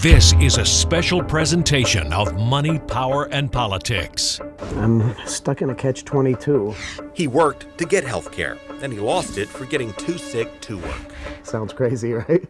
This is a special presentation of Money, Power, and Politics. I'm stuck in a catch-22. He worked to get health care, and he lost it for getting too sick to work. Sounds crazy, right?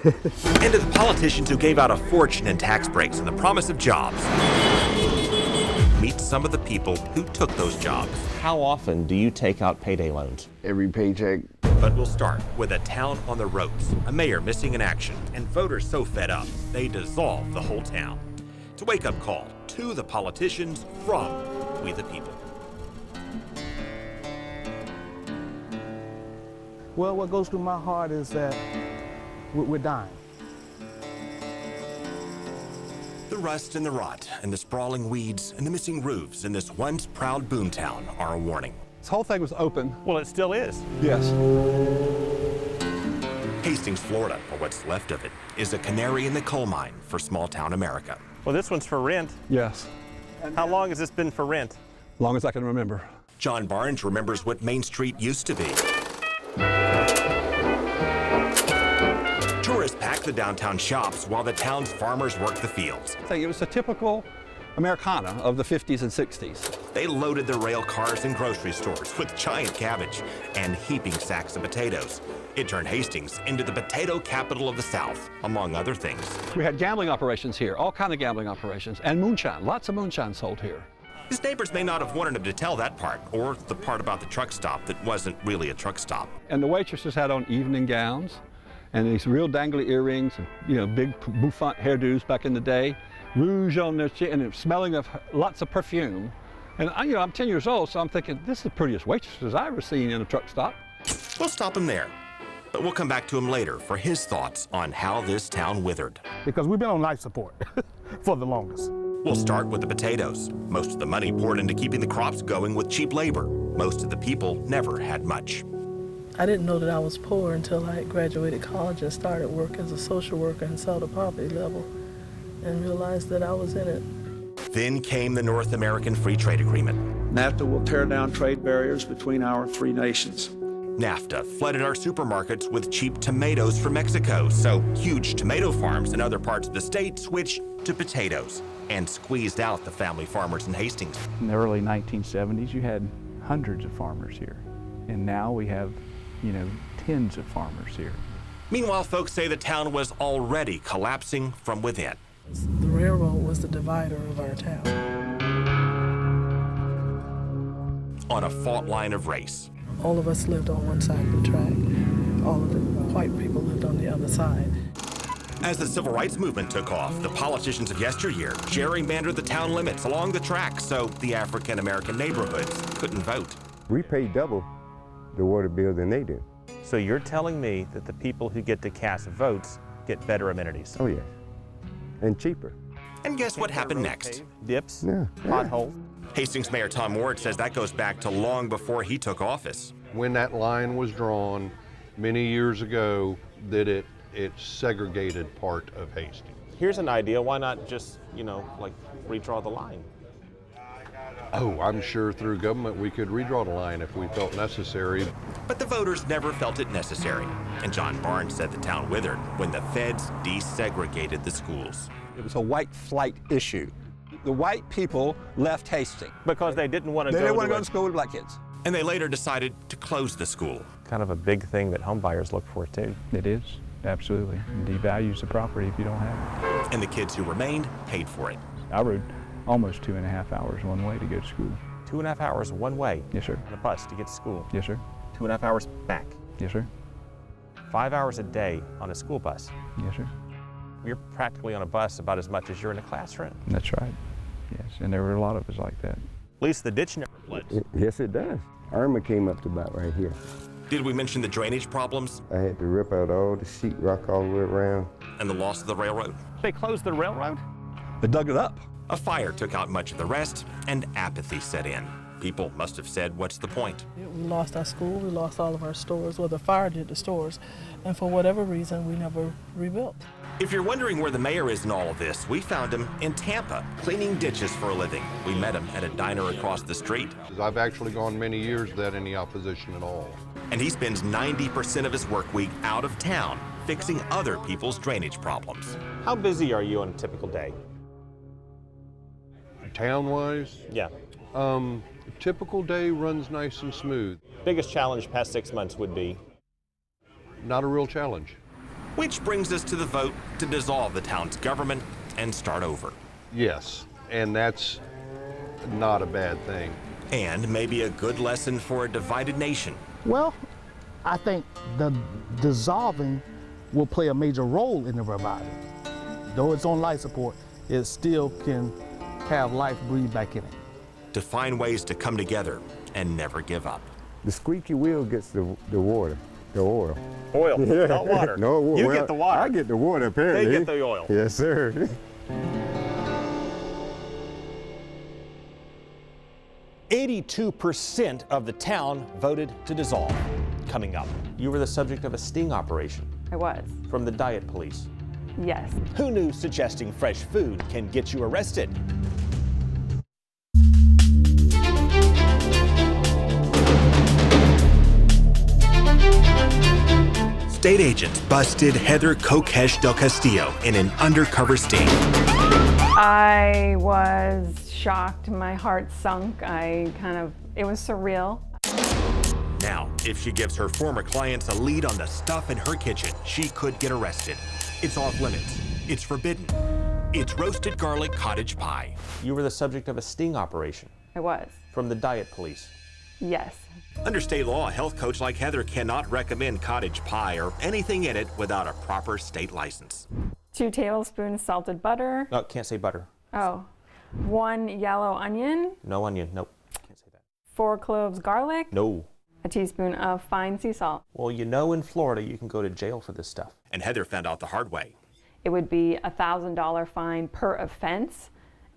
And to the politicians who gave out a fortune in tax breaks and the promise of jobs. Meet some of the people who took those jobs. How often do you take out payday loans? Every paycheck. But we'll start with a town on the ropes, a mayor missing in action, and voters so fed up, they dissolve the whole town. It's a wake-up call to the politicians from we the people. Well, what goes through my heart is that we're dying. The rust and the rot, and the sprawling weeds, and the missing roofs in this once proud boomtown are a warning. This whole thing was open. Well, it still is. Yes. Hastings, Florida, or what's left of it, is a canary in the coal mine for small-town America. Well, this one's for rent. Yes. How long has this been for rent? Long as I can remember. John Barnes remembers what Main Street used to be. Tourists pack the downtown shops while the town's farmers work the fields. It was a typical Americana of the 50s and 60s. They loaded their rail cars in grocery stores with giant cabbage and heaping sacks of potatoes. It turned Hastings into the potato capital of the South, among other things. We had gambling operations here, all kind of gambling operations, and moonshine. Lots of moonshine sold here. His neighbors may not have wanted him to tell that part, or the part about the truck stop that wasn't really a truck stop. And the waitresses had on evening gowns and these real dangly earrings and, big bouffant hairdos back in the day, rouge on their chin, and smelling of lots of perfume. And I'm 10 years old, so I'm thinking, this is the prettiest waitresses I've ever seen in a truck stop. We'll stop him there, but we'll come back to him later for his thoughts on how this town withered. Because we've been on life support for the longest. We'll start with the potatoes. Most of the money poured into keeping the crops going with cheap labor. Most of the people never had much. I didn't know that I was poor until I graduated college and started work as a social worker and saw the poverty level and realized that I was in it. Then came the North American Free Trade Agreement. NAFTA will tear down trade barriers between our three nations. NAFTA flooded our supermarkets with cheap tomatoes from Mexico, so huge tomato farms in other parts of the state switched to potatoes and squeezed out the family farmers in Hastings. In the early 1970s, you had hundreds of farmers here, and now we have tens of farmers here. Meanwhile, folks say the town was already collapsing from within. The railroad was the divider of our town. On a fault line of race. All of us lived on one side of the track. All of the white people lived on the other side. As the civil rights movement took off, the politicians of yesteryear gerrymandered the town limits along the track so the African-American neighborhoods couldn't vote. We pay double the water bill than they do. So you're telling me that the people who get to cast votes get better amenities? Oh, yes. And cheaper. And guess what happened next? Dips? Yeah. Potholes? Hastings Mayor Tom Ward says that goes back to long before he took office. When that line was drawn many years ago, that it segregated part of Hastings. Here's an idea. Why not just, redraw the line? Oh, I'm sure through government we could redraw the line if we felt necessary. But the voters never felt it necessary. And John Barnes said the town withered when the feds desegregated the schools. It was a white flight issue. The white people left Hastings. Because they didn't want to They didn't want to go to school with black kids. And they later decided to close the school. Kind of a big thing that home buyers look for, too. It is, absolutely. It devalues the property if you don't have it. And the kids who remained paid for it. I rode almost 2.5 hours one way to go to school. 2.5 hours one way? Yes, sir. On a bus to get to school? Yes, sir. 2.5 hours back? Yes, sir. 5 hours a day on a school bus? Yes, sir. You're practically on a bus about as much as you're in a classroom. That's right. Yes, and there were a lot of us like that. At least the ditch never floods. Yes, it does. Irma came up to about right here. Did we mention the drainage problems? I had to rip out all the sheetrock all the way around. And the loss of the railroad? They closed the railroad? They dug it up. A fire took out much of the rest, and apathy set in. People must have said, what's the point? We lost our school, we lost all of our stores. Well, the fire did the stores, and for whatever reason, we never rebuilt. If you're wondering where the mayor is in all of this, we found him in Tampa, cleaning ditches for a living. We met him at a diner across the street. I've actually gone many years without any opposition at all. And he spends 90% of his work week out of town, fixing other people's drainage problems. How busy are you on a typical day? Town-wise, Yeah. typical day runs nice and smooth. Biggest challenge past 6 months would be? Not a real challenge. Which brings us to the vote to dissolve the town's government and start over. Yes, and that's not a bad thing. And maybe a good lesson for a divided nation. Well, I think the dissolving will play a major role in the revival. Though it's on life support, it still can have life breathed back in it. To find ways to come together and never give up. The squeaky wheel gets the water, the oil. Oil, not water. No, you well, get the water. I get the water, apparently. They get the oil. Yes, sir. 82% of the town voted to dissolve. Coming up, You were the subject of a sting operation I was. from the diet police. Yes. who knew suggesting fresh food can get you arrested? State agents busted Heather Kokesh del Castillo in an undercover sting. I was shocked. My heart sunk. It was surreal. Now, if she gives her former clients a lead on the stuff in her kitchen, she could get arrested. It's off limits. It's forbidden. It's roasted garlic cottage pie. You were the subject of a sting operation I was. from the diet police. Yes. Under state law, a health coach like Heather cannot recommend cottage pie or anything in it without a proper state license. 2 tablespoons salted butter. No, can't say butter. Oh. 1 yellow onion. No onion. Nope. Can't say that. 4 cloves garlic. No. A teaspoon of fine sea salt. Well, you know, in Florida, you can go to jail for this stuff. And Heather found out the hard way. It would be a $1,000 fine per offense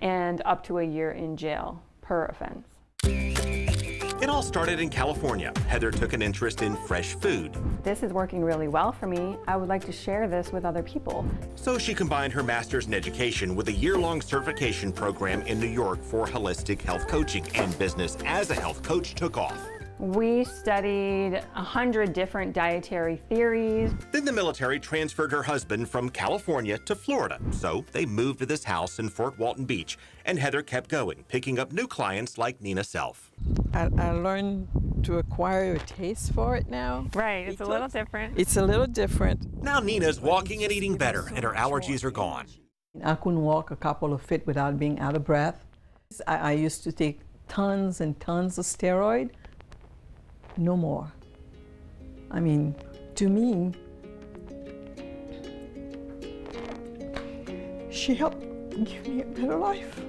and up to a year in jail per offense. It all started in California. Heather took an interest in fresh food. This is working really well for me. I would like to share this with other people. So she combined her master's in education with a year-long certification program in New York for holistic health coaching, and business as a health coach took off. We studied 100 different dietary theories. Then the military transferred her husband from California to Florida. So they moved to this house in Fort Walton Beach, and Heather kept going, picking up new clients like Nina Self. I learned to acquire a taste for it now. Right, it's a little different. It's a little different. Now Nina's walking and eating better, and her allergies are gone. I couldn't walk a couple of feet without being out of breath. I used to take tons and tons of steroid. No more. I mean, to me, she helped give me a better life.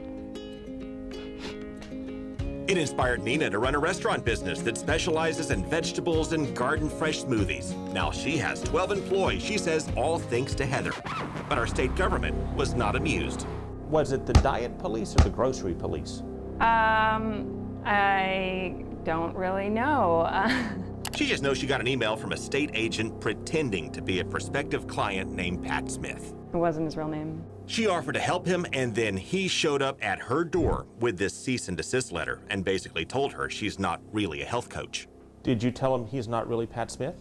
It inspired Nina to run a restaurant business that specializes in vegetables and garden fresh smoothies. Now she has 12 employees, she says, all thanks to Heather. But our state government was not amused. Was it the diet police or the grocery police? I don't really know. She just knows she got an email from a state agent pretending to be a prospective client named Pat Smith. It wasn't his real name. She offered to help him, and then he showed up at her door with this cease and desist letter and basically told her she's not really a health coach. Did you tell him he's not really Pat Smith?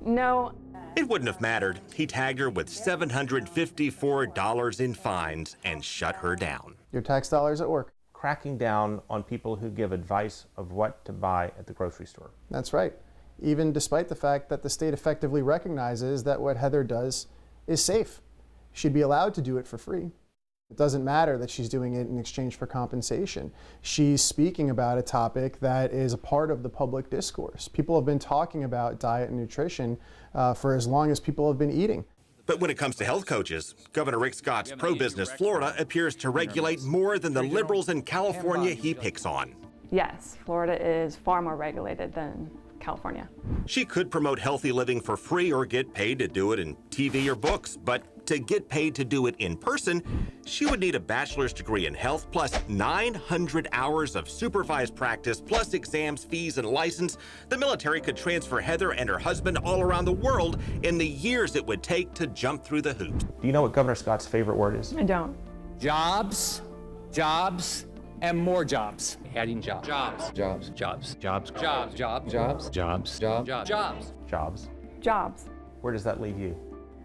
No. It wouldn't have mattered. He tagged her with $754 in fines and shut her down. Your tax dollars at work. Cracking down on people who give advice of what to buy at the grocery store. That's right. Even despite the fact that the state effectively recognizes that what Heather does is safe. She'd be allowed to do it for free. It doesn't matter that she's doing it in exchange for compensation. She's speaking about a topic that is a part of the public discourse. People have been talking about diet and nutrition for as long as people have been eating. But when it comes to health coaches, Governor Rick Scott's pro-business Florida appears to regulate more than the liberals in California he picks on. Yes, Florida is far more regulated than California. She could promote healthy living for free or get paid to do it in TV or books, but to get paid to do it in person, she would need a bachelor's degree in health plus 900 hours of supervised practice plus exams, fees, and license. The military could transfer Heather and her husband all around the world in the years it would take to jump through the hoops. Do you know what Governor Scott's favorite word is? I don't. Jobs, jobs, and more jobs. Adding jobs. Jobs. Jobs. Jobs. Jobs. Jobs. Jobs. Jobs. Jobs. Jobs. Jobs. Jobs. Jobs. Where does that leave you?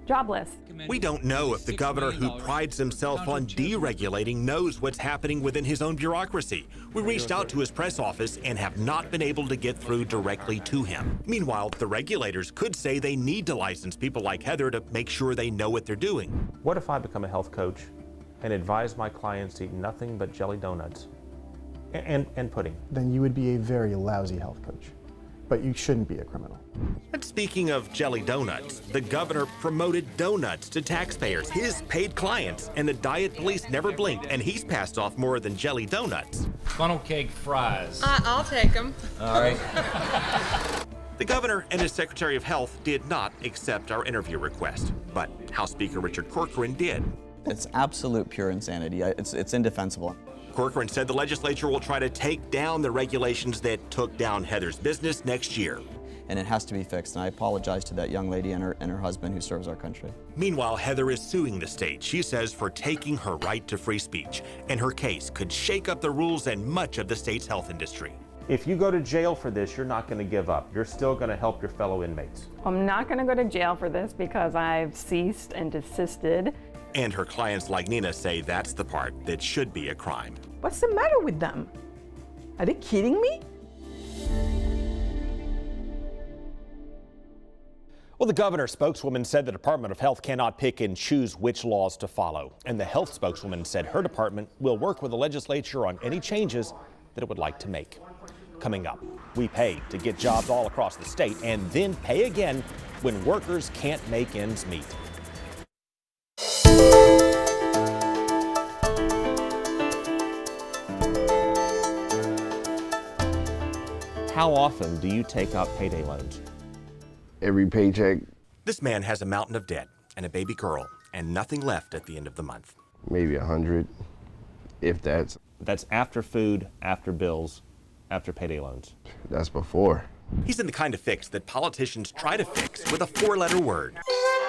Jobless. We don't know if the governor, who prides himself on deregulating, knows what's happening within his own bureaucracy. We reached out to his press office and have not been able to get through directly to him. Meanwhile, the regulators could say they need to license people like Heather to make sure they know what they're doing. What if I become a health coach and advise my clients to eat nothing but jelly donuts and pudding? Then you would be a very lousy health coach, but you shouldn't be a criminal. And speaking of jelly donuts, the governor promoted donuts to taxpayers, his paid clients, and the diet police never blinked, and he's passed off more than jelly donuts. Funnel cake fries. I'll take them. All right. The governor and his Secretary of Health did not accept our interview request, but House Speaker Richard Corcoran did. It's absolute pure insanity. It's indefensible. Corcoran said the legislature will try to take down the regulations that took down Heather's business next year. And it has to be fixed, and I apologize to that young lady and her husband who serves our country. Meanwhile, Heather is suing the state, she says, for taking her right to free speech, and her case could shake up the rules and much of the state's health industry. If you go to jail for this, you're not going to give up. You're still going to help your fellow inmates. I'm not going to go to jail for this because I've ceased and desisted. And her clients like Nina say that's the part that should be a crime. What's the matter with them? Are they kidding me? Well, the governor's spokeswoman said the Department of Health cannot pick and choose which laws to follow. And the health spokeswoman said her department will work with the legislature on any changes that it would like to make. Coming up, we pay to get jobs all across the state and then pay again when workers can't make ends meet. How often do you take out payday loans? Every paycheck. This man has a mountain of debt and a baby girl and nothing left at the end of the month. Maybe 100, if that's. That's after food, after bills, after payday loans. That's before. He's in the kind of fix that politicians try to fix with a four-letter word.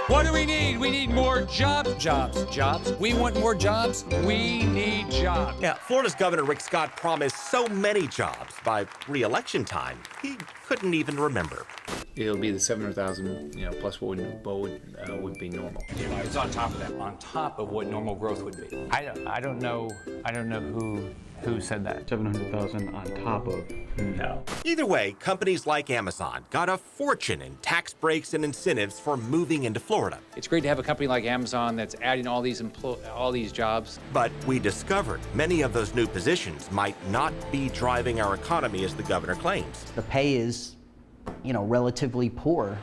What do we need? We need more jobs. Jobs. We want more jobs. We need jobs. Yeah, Florida's Governor Rick Scott promised so many jobs by re-election time, he couldn't even remember. It'll be the 700,000, plus what would be normal. It's on top of that, on top of what normal growth would be. I don't know who said that. 700,000 on top of. No. Either way, companies like Amazon got a fortune in tax breaks and incentives for moving into Florida. It's great to have a company like Amazon that's adding all these jobs. But we discovered many of those new positions might not be driving our economy as the governor claims. The pay is, relatively poor.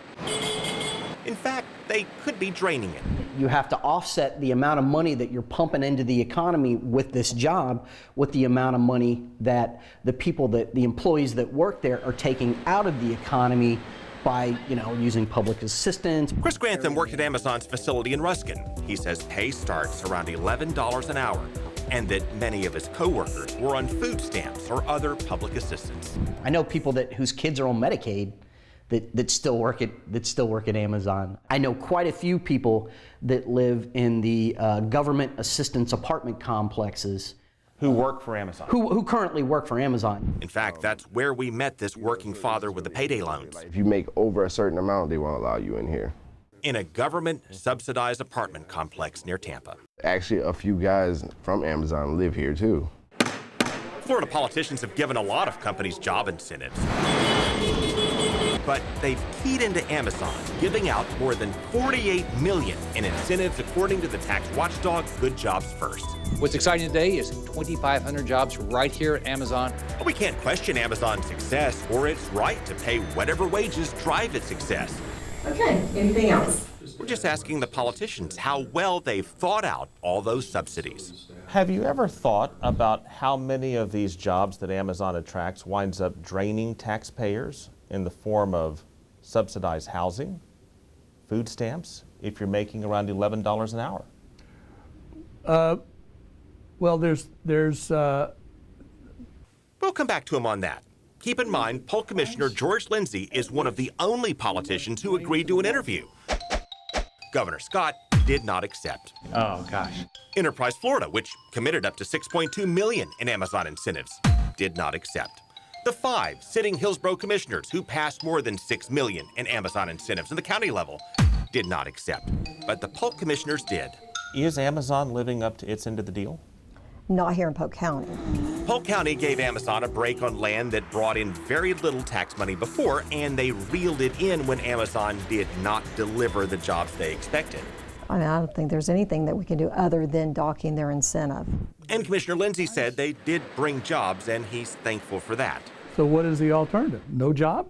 In fact, they could be draining it. You have to offset the amount of money that you're pumping into the economy with this job with the amount of money that the employees that work there are taking out of the economy by, using public assistance. Chris Grantham worked at Amazon's facility in Ruskin. He says pay starts around $11 an hour, and that many of his coworkers were on food stamps or other public assistance. I know people whose kids are on Medicaid that still work at Amazon. I know quite a few people that live in the government assistance apartment complexes who work for Amazon. Who currently work for Amazon. In fact, that's where we met this working father with the payday loans. If you make over a certain amount, they won't allow you in here. In a government-subsidized apartment complex near Tampa. Actually, a few guys from Amazon live here too. Florida politicians have given a lot of companies job incentives. But they've keyed into Amazon, giving out more than $48 million in incentives according to the tax watchdog Good Jobs First. What's exciting today is 2,500 jobs right here at Amazon. We can't question Amazon's success or its right to pay whatever wages drive its success. Okay, anything else? We're just asking the politicians how well they've thought out all those subsidies. Have you ever thought about how many of these jobs that Amazon attracts winds up draining taxpayers in the form of subsidized housing, food stamps, if you're making around $11 an hour? Well, there's We'll come back to him on that. Keep in mind, Poll Commissioner George Lindsay is one of the only politicians who agreed to an interview. Governor Scott did not accept. Oh, gosh. Enterprise Florida, which committed up to $6.2 million in Amazon incentives, did not accept. The 5 sitting Hillsborough commissioners who passed more than $6 million in Amazon incentives in the county level did not accept, but the Polk commissioners did. Is Amazon living up to its end of the deal? Not here in Polk County. Polk County gave Amazon a break on land that brought in very little tax money before, and they reeled it in when Amazon did not deliver the jobs they expected. I mean, I don't think there's anything that we can do other than docking their incentive. And Commissioner Lindsay said they did bring jobs, and he's thankful for that. So what is the alternative? No job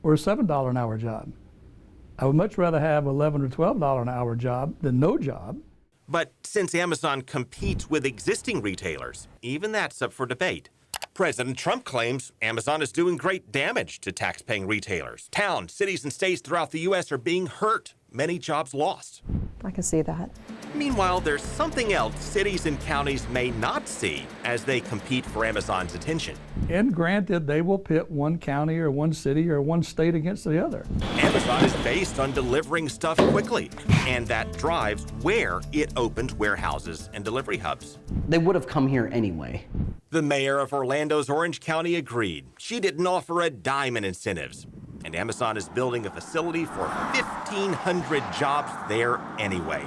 or a $7 an hour job? I would much rather have $11 or $12 an hour job than no job. But since Amazon competes with existing retailers, even that's up for debate. President Trump claims Amazon is doing great damage to tax-paying retailers. Towns, cities, and states throughout the U.S. are being hurt. Many jobs lost. I can see that. Meanwhile, there's something else cities and counties may not see as they compete for Amazon's attention. And granted, they will pit one county or one city or one state against the other. Amazon is based on delivering stuff quickly, and that drives where it opens warehouses and delivery hubs. They would have come here anyway. The mayor of Orlando's Orange County agreed. She didn't offer a dime in incentives. And Amazon is building a facility for 1,500 jobs there anyway,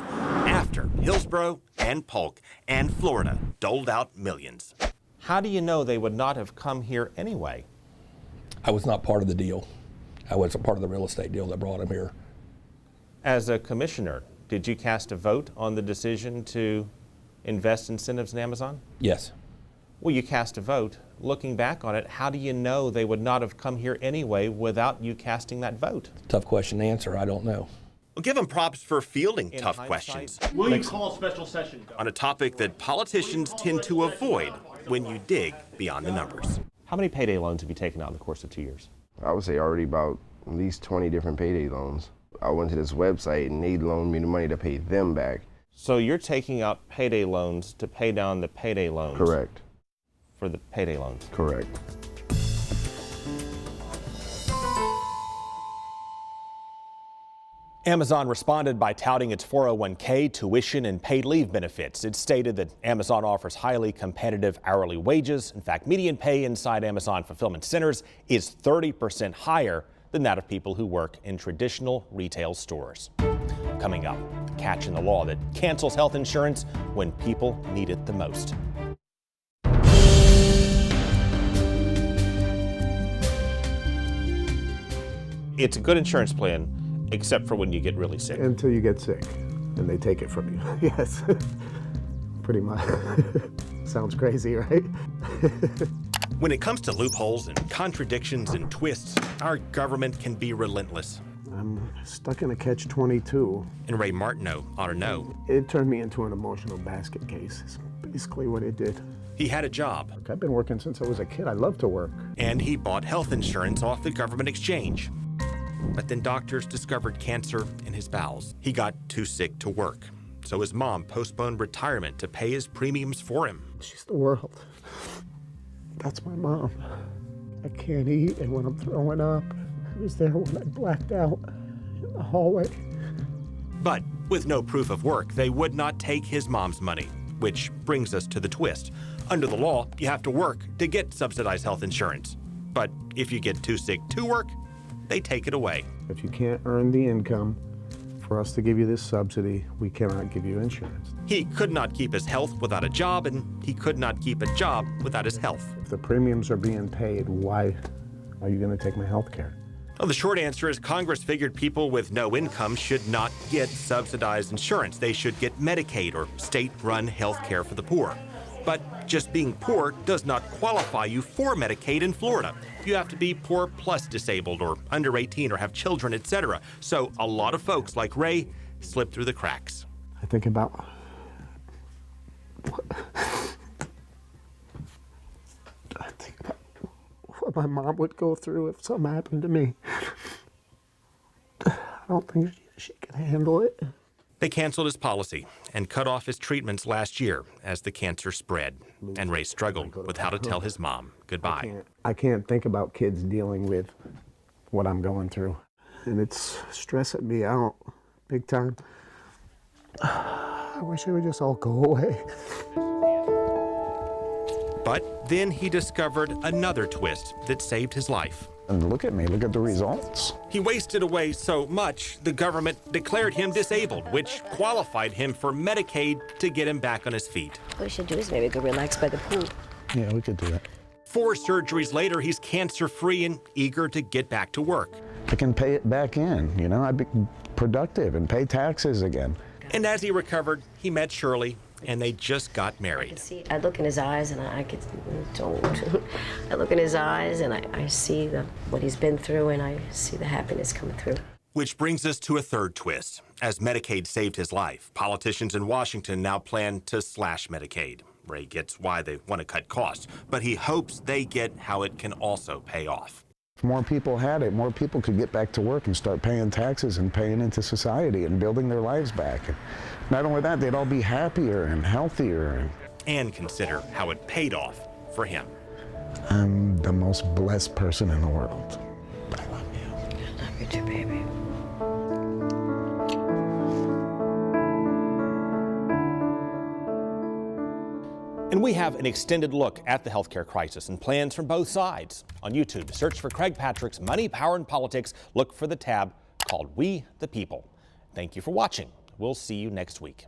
after Hillsborough and Polk and Florida doled out millions. How do you know they would not have come here anyway? I was not part of the deal. I wasn't part of the real estate deal that brought them here. As a commissioner, did you cast a vote on the decision to invest incentives in Amazon? Yes. Well, you cast a vote. Looking back on it, how do you know they would not have come here anyway without you casting that vote? Tough question to answer. I don't know. Well, give them props for fielding tough questions. Will you call a special session? On a topic that politicians tend to avoid when you dig beyond the numbers. How many payday loans have you taken out in the course of 2 years? I would say already about at least 20 different payday loans. I went to this website and they loaned me the money to pay them back. So you're taking out payday loans to pay down the payday loans? Correct. For the payday loans? Correct. Amazon responded by touting its 401k, tuition, and paid leave benefits. It stated that Amazon offers highly competitive hourly wages. In fact, median pay inside Amazon fulfillment centers is 30% higher than that of people who work in traditional retail stores. Coming up, catch in the law that cancels health insurance when people need it the most. It's a good insurance plan, except for when you get really sick. Until you get sick, and they take it from you. Yes, pretty much. Sounds crazy, right? When it comes to loopholes and contradictions and twists, our government can be relentless. I'm stuck in a catch-22. And Ray Martineau ought to know. It turned me into an emotional basket case. It's basically what it did. He had a job. I've been working since I was a kid. I love to work. And he bought health insurance off the government exchange. But then doctors discovered cancer in his bowels. He got too sick to work, so his mom postponed retirement to pay his premiums for him. She's the world. That's my mom. I can't eat, and when I'm throwing up, I was there when I blacked out in the hallway. But with no proof of work, they would not take his mom's money, which brings us to the twist. Under the law, you have to work to get subsidized health insurance. But if you get too sick to work, they take it away. If you can't earn the income for us to give you this subsidy, we cannot give you insurance. He could not keep his health without a job, and he could not keep a job without his health. If the premiums are being paid, why are you going to take my health care? Well, the short answer is Congress figured people with no income should not get subsidized insurance. They should get Medicaid or state-run health care for the poor. But just being poor does not qualify you for Medicaid in Florida. You have to be poor plus disabled or under 18 or have children, etc. So a lot of folks like Ray slip through the cracks. I think about what my mom would go through if something happened to me. I don't think she could handle it. They canceled his policy and cut off his treatments last year as the cancer spread. And Ray struggled with how to tell his mom goodbye. I can't think about kids dealing with what I'm going through. And it's stressing me out big time. I wish it would just all go away. But then he discovered another twist that saved his life. And look at me, look at the results. He wasted away so much, the government declared him disabled, which qualified him for Medicaid to get him back on his feet. What we should do is maybe go relax by the pool. Yeah, we could do that. 4 surgeries later, he's cancer-free and eager to get back to work. I can pay it back in, you know, I'd be productive and pay taxes again. And as he recovered, he met Shirley, and they just got married. I look in his eyes and I look in his eyes and I see what he's been through and I see the happiness coming through. Which brings us to a third twist. As Medicaid saved his life, politicians in Washington now plan to slash Medicaid. Ray gets why they want to cut costs, but he hopes they get how it can also pay off. If more people had it, more people could get back to work and start paying taxes and paying into society and building their lives back. And not only that, they'd all be happier and healthier. And consider how it paid off for him. I'm the most blessed person in the world. I love you. I love you too, baby. And we have an extended look at the healthcare crisis and plans from both sides. On YouTube, search for Craig Patrick's Money, Power, and Politics. Look for the tab called We the People. Thank you for watching. We'll see you next week.